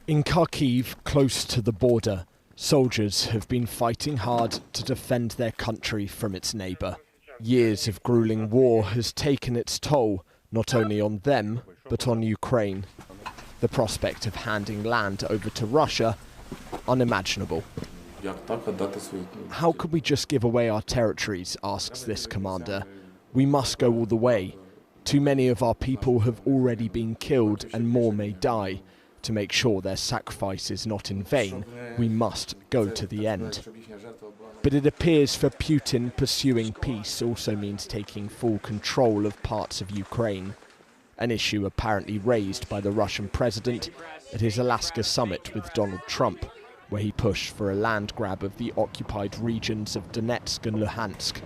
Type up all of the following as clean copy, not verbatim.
In Kharkiv, close to the border, soldiers have been fighting hard to defend their country from its neighbour. Years of gruelling war has taken its toll, not only on them, but on Ukraine. The prospect of handing land over to Russia, unimaginable. How could we just give away our territories, asks this commander. We must go all the way. Too many of our people have already been killed and more may die. To make sure their sacrifice is not in vain, we must go to the end. But it appears for Putin, pursuing peace also means taking full control of parts of Ukraine. An issue apparently raised by the Russian president at his Alaska summit with Donald Trump, where he pushed for a land grab of the occupied regions of Donetsk and Luhansk.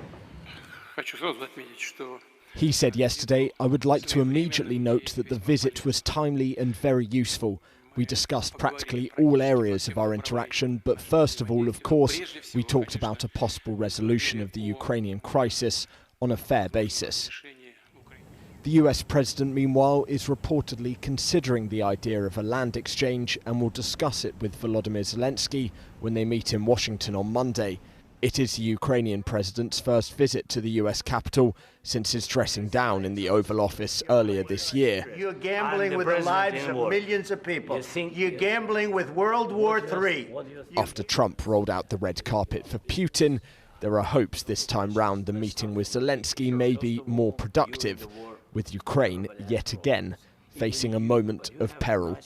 He said yesterday, "I would like to immediately note that the visit was timely and very useful. We discussed practically all areas of our interaction, but first of all, of course, we talked about a possible resolution of the Ukrainian crisis on a fair basis." The US president, meanwhile, is reportedly considering the idea of a land exchange and will discuss it with Volodymyr Zelensky when they meet in Washington on Monday. It is the Ukrainian president's first visit to the US capital since his dressing down in the Oval Office earlier this year. You're gambling with the lives of millions of people. You're gambling with World War III. After Trump rolled out the red carpet for Putin, there are hopes this time round the meeting with Zelensky may be more productive, with Ukraine yet again facing a moment of peril.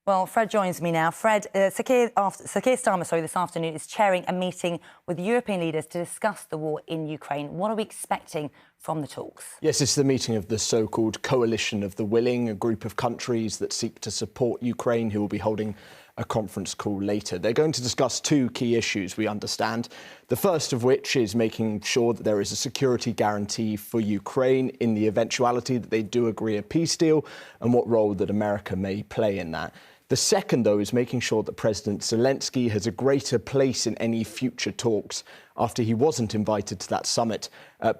Well, Fred joins me now. Fred, Sir Keir Starmer, this afternoon is chairing a meeting with European leaders to discuss the war in Ukraine. What are we expecting from the talks? Yes, it's the meeting of the so-called Coalition of the Willing, a group of countries that seek to support Ukraine, who will be holding a conference call later. They're going to discuss two key issues, we understand. The first of which is making sure that there is a security guarantee for Ukraine in the eventuality that they do agree a peace deal, and what role that America may play in that. The second, though, is making sure that President Zelensky has a greater place in any future talks after he wasn't invited to that summit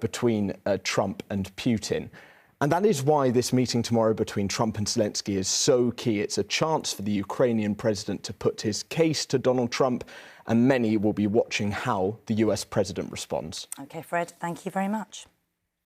between Trump and Putin. And that is why this meeting tomorrow between Trump and Zelensky is so key. It's a chance for the Ukrainian president to put his case to Donald Trump, and many will be watching how the US president responds. OK, Fred, thank you very much.